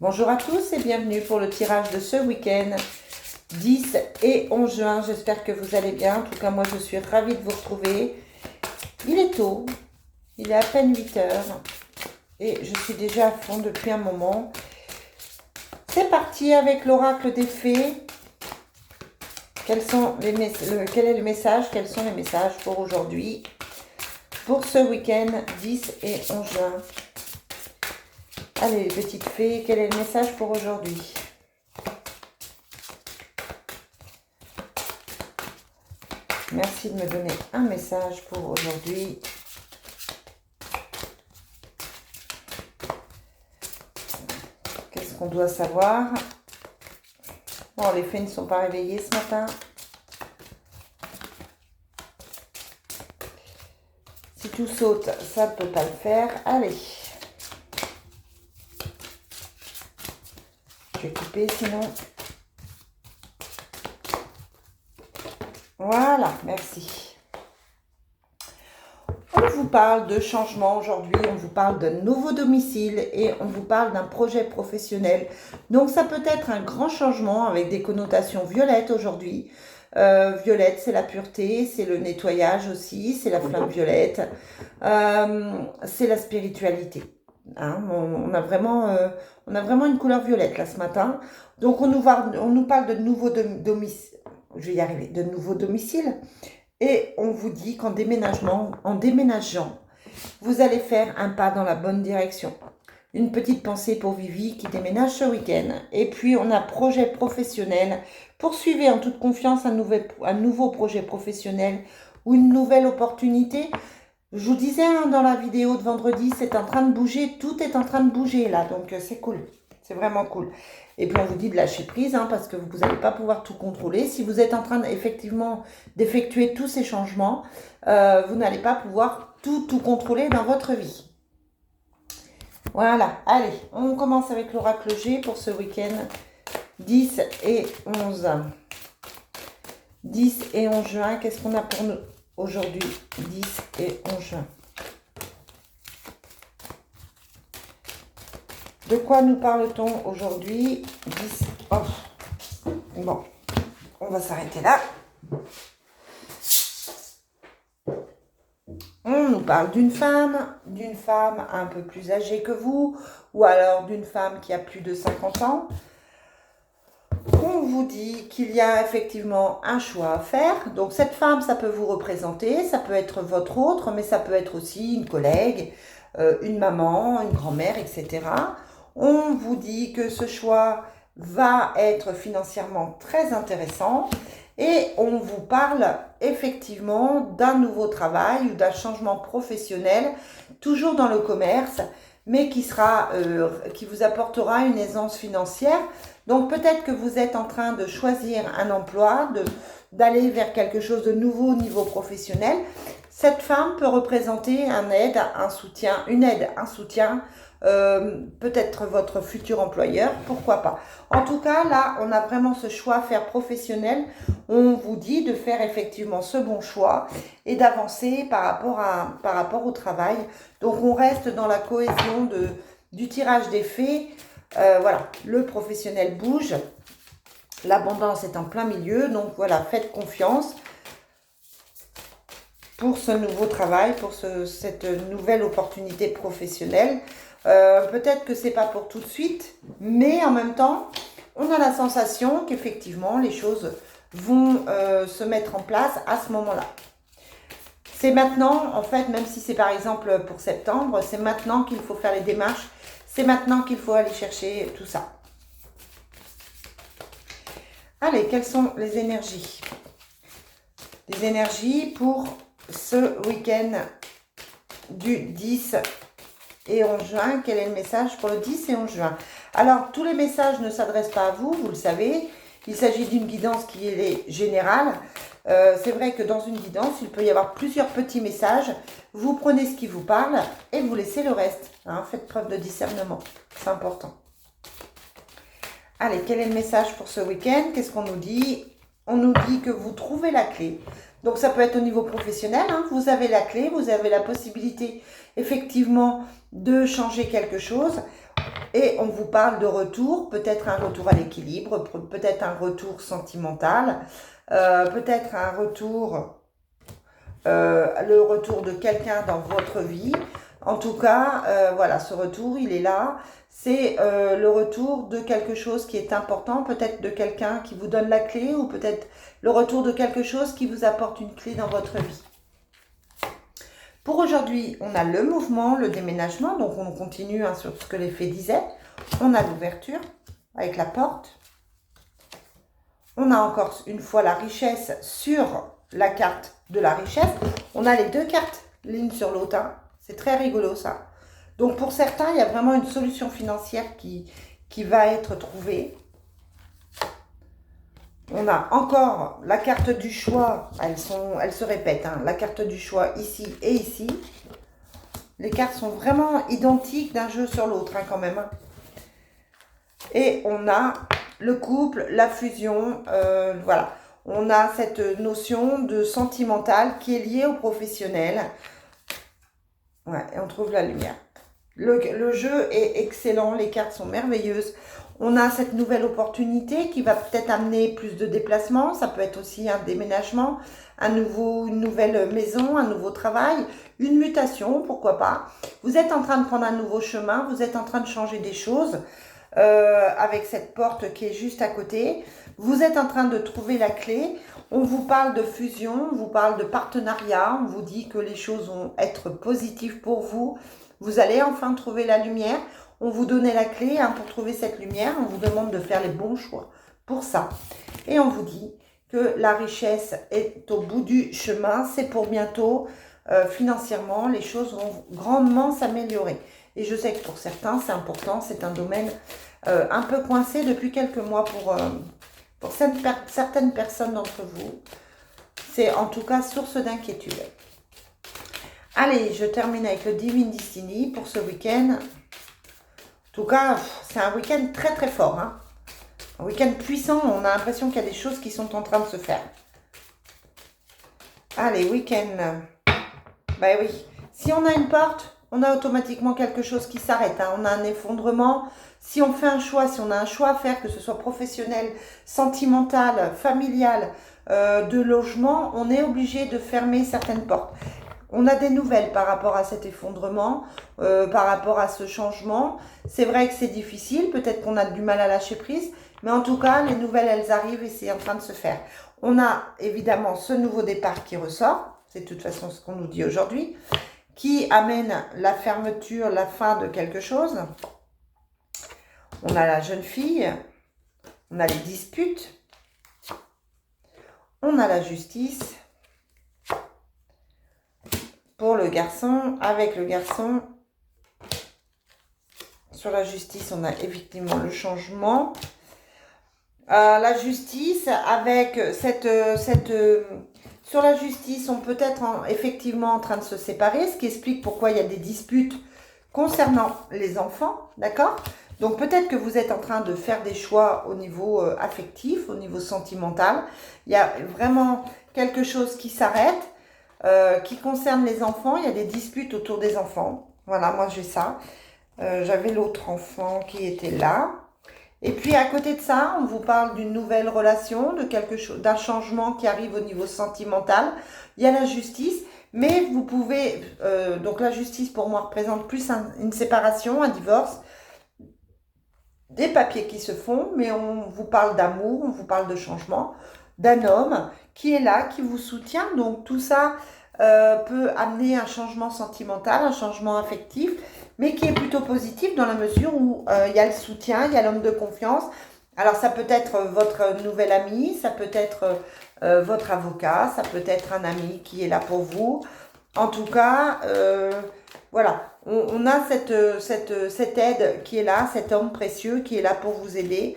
Bonjour à tous et bienvenue pour le tirage de ce week-end 10 et 11 juin. J'espère que vous allez bien. En tout cas, moi, je suis ravie de vous retrouver. Il est tôt, il est à peine 8 heures et je suis déjà à fond depuis un moment. C'est parti avec l'oracle des fées. Quel est le message? Quels sont les messages pour aujourd'hui, pour ce week-end 10 et 11 juin? Allez, les petites fées, quel est le message pour aujourd'hui? Merci de me donner un message pour aujourd'hui. Qu'est-ce qu'on doit savoir? Bon, les fées ne sont pas réveillées ce matin. Si tout saute, ça ne peut pas le faire. Allez. Je vais couper sinon. Voilà, merci. On vous parle de changement aujourd'hui, on vous parle d'un nouveau domicile et on vous parle d'un projet professionnel. Donc ça peut être un grand changement avec des connotations violettes aujourd'hui. Violette, c'est la pureté, c'est le nettoyage aussi, c'est la flamme violette, c'est la spiritualité. Hein, on a vraiment une couleur violette là ce matin. Donc on nous parle de nouveau domicile. Je vais y arriver, de nouveau domicile. Et on vous dit qu'en déménageant, vous allez faire un pas dans la bonne direction. Une petite pensée pour Vivi qui déménage ce week-end. Et puis on a projet professionnel. Poursuivez en toute confiance un nouveau projet professionnel ou une nouvelle opportunité. Je vous disais dans la vidéo de vendredi, c'est en train de bouger, tout est en train de bouger là, donc c'est cool, c'est vraiment cool. Et puis on vous dit de lâcher prise, parce que vous n'allez pas pouvoir tout contrôler. Si vous êtes en train effectivement d'effectuer tous ces changements, vous n'allez pas pouvoir tout contrôler dans votre vie. Voilà, allez, on commence avec l'oracle G pour ce week-end 10 et 11. 10 et 11 juin, qu'est-ce qu'on a pour nous aujourd'hui, 10 et 11 juin? De quoi nous parle-t-on aujourd'hui? 10. Oh. Bon, on va s'arrêter là. On nous parle d'une femme un peu plus âgée que vous, ou alors d'une femme qui a plus de 50 ans. On vous dit qu'il y a effectivement un choix à faire. Donc cette femme, ça peut vous représenter, ça peut être votre autre, mais ça peut être aussi une collègue, une maman, une grand-mère, etc. On vous dit que ce choix va être financièrement très intéressant et on vous parle effectivement d'un nouveau travail ou d'un changement professionnel, toujours dans le commerce, mais qui vous apportera une aisance financière. Donc peut-être que vous êtes en train de choisir un emploi, d'aller vers quelque chose de nouveau au niveau professionnel. Cette femme peut représenter une aide, un soutien, peut-être votre futur employeur, pourquoi pas. En tout cas, là, on a vraiment ce choix à faire professionnel. On vous dit de faire effectivement ce bon choix et d'avancer par rapport au travail. Donc, on reste dans la cohésion du tirage des fées. Voilà, le professionnel bouge. L'abondance est en plein milieu. Donc, voilà, faites confiance pour ce nouveau travail, pour cette nouvelle opportunité professionnelle. Peut-être que c'est pas pour tout de suite, mais en même temps, on a la sensation qu'effectivement, les choses vont se mettre en place à ce moment-là. C'est maintenant, en fait, même si c'est par exemple pour septembre, c'est maintenant qu'il faut faire les démarches, c'est maintenant qu'il faut aller chercher tout ça. Allez, quelles sont les énergies? Les énergies pour ce week-end du 10 et 11 juin. Quel est le message pour le 10 et 11 juin? Alors, tous les messages ne s'adressent pas à vous, vous le savez. Il s'agit d'une guidance qui est générale. C'est vrai que dans une guidance, il peut y avoir plusieurs petits messages. Vous prenez ce qui vous parle et vous laissez le reste. Faites preuve de discernement, c'est important. Allez, quel est le message pour ce week-end? Qu'est-ce qu'on nous dit? On nous dit que vous trouvez la clé. Donc, ça peut être au niveau professionnel. Vous avez la clé, vous avez la possibilité, effectivement, de changer quelque chose. Et on vous parle de retour, peut-être un retour à l'équilibre, peut-être un retour sentimental, peut-être un retour, le retour de quelqu'un dans votre vie. En tout cas, voilà, ce retour, il est là. C'est le retour de quelque chose qui est important, peut-être de quelqu'un qui vous donne la clé, ou peut-être le retour de quelque chose qui vous apporte une clé dans votre vie. Pour aujourd'hui, on a le mouvement, le déménagement, donc on continue sur ce que les fées disaient. On a l'ouverture avec la porte. On a encore une fois la richesse sur la carte de la richesse. On a les deux cartes l'une sur l'autre. Hein. C'est très rigolo ça. Donc pour certains, il y a vraiment une solution financière qui va être trouvée. On a encore la carte du choix. Elles se répètent. Hein. La carte du choix ici et ici. Les cartes sont vraiment identiques d'un jeu sur l'autre hein, quand même. Hein. Et on a le couple, la fusion, voilà. On a cette notion de sentimental qui est liée au professionnel. Ouais, et on trouve la lumière. Le jeu est excellent, les cartes sont merveilleuses. On a cette nouvelle opportunité qui va peut-être amener plus de déplacements. Ça peut être aussi un déménagement, une nouvelle maison, un nouveau travail, une mutation, pourquoi pas. Vous êtes en train de prendre un nouveau chemin, vous êtes en train de changer des choses. Avec cette porte qui est juste à côté. Vous êtes en train de trouver la clé. On vous parle de fusion, on vous parle de partenariat. On vous dit que les choses vont être positives pour vous. Vous allez enfin trouver la lumière. On vous donne la clé hein, pour trouver cette lumière. On vous demande de faire les bons choix pour ça. Et on vous dit que la richesse est au bout du chemin. C'est pour bientôt. Financièrement, les choses vont grandement s'améliorer. Et je sais que pour certains, c'est important. C'est un domaine un peu coincé depuis quelques mois pour certaines personnes d'entre vous. C'est en tout cas source d'inquiétude. Allez, je termine avec le Divine Destiny pour ce week-end. En tout cas, c'est un week-end très très fort. Hein. Un week-end puissant, on a l'impression qu'il y a des choses qui sont en train de se faire. Allez, week-end. Ben oui, si on a une porte, on a automatiquement quelque chose qui s'arrête. Hein. On a un effondrement. Si on fait un choix, si on a un choix à faire, que ce soit professionnel, sentimental, familial, de logement, on est obligé de fermer certaines portes. On a des nouvelles par rapport à cet effondrement, par rapport à ce changement. C'est vrai que c'est difficile, peut-être qu'on a du mal à lâcher prise, mais en tout cas, les nouvelles, elles arrivent et c'est en train de se faire. On a évidemment ce nouveau départ qui ressort, c'est de toute façon ce qu'on nous dit aujourd'hui, qui amène la fermeture, la fin de quelque chose. On a la jeune fille, on a les disputes, on a la justice. Pour le garçon, avec le garçon, sur la justice, on a effectivement le changement. La justice, avec sur la justice, on peut être effectivement en train de se séparer, ce qui explique pourquoi il y a des disputes concernant les enfants, d'accord? Donc peut-être que vous êtes en train de faire des choix au niveau affectif, au niveau sentimental. Il y a vraiment quelque chose qui s'arrête. Qui concerne les enfants, il y a des disputes autour des enfants. Voilà, moi j'ai ça. J'avais l'autre enfant qui était là. Et puis à côté de ça, on vous parle d'une nouvelle relation, de quelque chose, d'un changement qui arrive au niveau sentimental. Il y a la justice, mais vous pouvez... donc la justice pour moi représente plus une séparation, un divorce, des papiers qui se font, mais on vous parle d'amour, on vous parle de changement, d'un homme qui est là, qui vous soutient. Donc tout ça peut amener un changement sentimental, un changement affectif, mais qui est plutôt positif dans la mesure où il y a le soutien, il y a l'homme de confiance. Alors ça peut être votre nouvel ami, ça peut être votre avocat, ça peut être un ami qui est là pour vous. En tout cas, voilà, on a cette aide qui est là, cet homme précieux qui est là pour vous aider.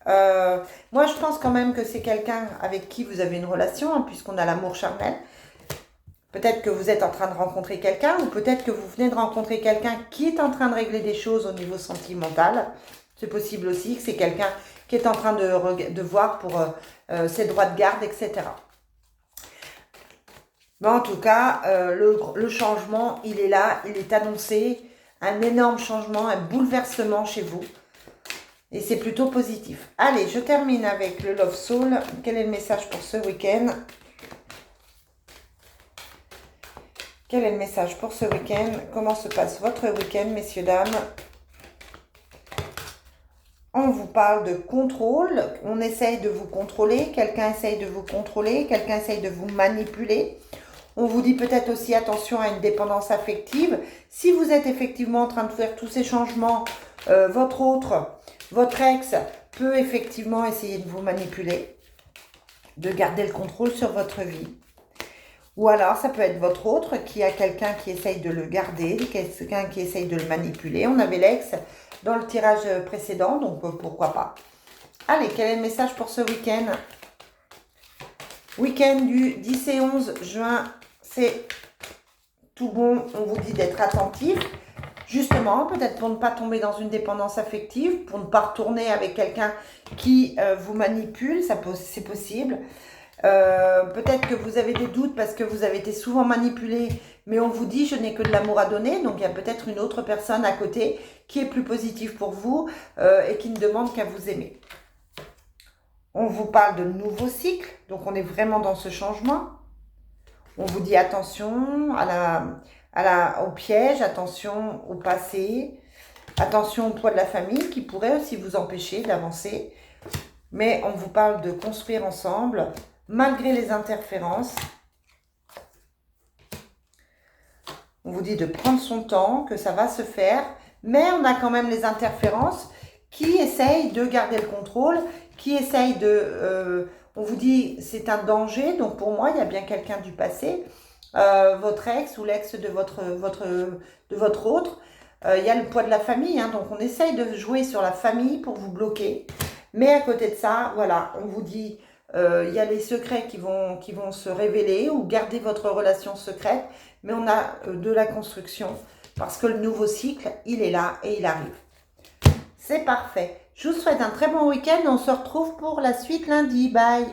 Moi, je pense quand même que c'est quelqu'un avec qui vous avez une relation, hein, puisqu'on a l'amour charnel. Peut-être que vous êtes en train de rencontrer quelqu'un, ou peut-être que vous venez de rencontrer quelqu'un qui est en train de régler des choses au niveau sentimental. C'est possible aussi que c'est quelqu'un qui est en train de voir pour ses droits de garde, etc. Mais en tout cas, le changement, il est là, il est annoncé. un énorme changement, un bouleversement chez vous. Et c'est plutôt positif. Allez, je termine avec le Love Soul. Quel est le message pour ce week-end? Quel est le message pour ce week-end? Comment se passe votre week-end, messieurs, dames? On vous parle de contrôle. On essaye de vous contrôler. Quelqu'un essaye de vous contrôler. Quelqu'un essaye de vous manipuler. On vous dit peut-être aussi attention à une dépendance affective. Si vous êtes effectivement en train de faire tous ces changements, votre ex peut effectivement essayer de vous manipuler, de garder le contrôle sur votre vie. Ou alors, ça peut être votre autre qui a quelqu'un qui essaye de le garder, quelqu'un qui essaye de le manipuler. On avait l'ex dans le tirage précédent, donc pourquoi pas. Allez, quel est le message pour ce week-end? Week-end du 10 et 11 juin, c'est tout bon. On vous dit d'être attentif. Justement, peut-être pour ne pas tomber dans une dépendance affective, pour ne pas retourner avec quelqu'un qui vous manipule, c'est possible. Peut-être que vous avez des doutes parce que vous avez été souvent manipulé, mais on vous dit je n'ai que de l'amour à donner, donc il y a peut-être une autre personne à côté qui est plus positive pour vous et qui ne demande qu'à vous aimer. On vous parle de nouveaux cycles, donc on est vraiment dans ce changement. On vous dit attention au piège, attention au passé, attention au poids de la famille qui pourrait aussi vous empêcher d'avancer. Mais on vous parle de construire ensemble, malgré les interférences. On vous dit de prendre son temps, que ça va se faire, mais on a quand même les interférences qui essayent de garder le contrôle, qui essayent de... on vous dit c'est un danger, donc pour moi il y a bien quelqu'un du passé, votre ex ou l'ex de votre autre. Il y a le poids de la famille, hein, donc on essaye de jouer sur la famille pour vous bloquer. Mais à côté de ça, voilà, on vous dit, il y a les secrets qui vont se révéler ou garder votre relation secrète, mais on a de la construction parce que le nouveau cycle, il est là et il arrive. C'est parfait. Je vous souhaite un très bon week-end. On se retrouve pour la suite lundi. Bye!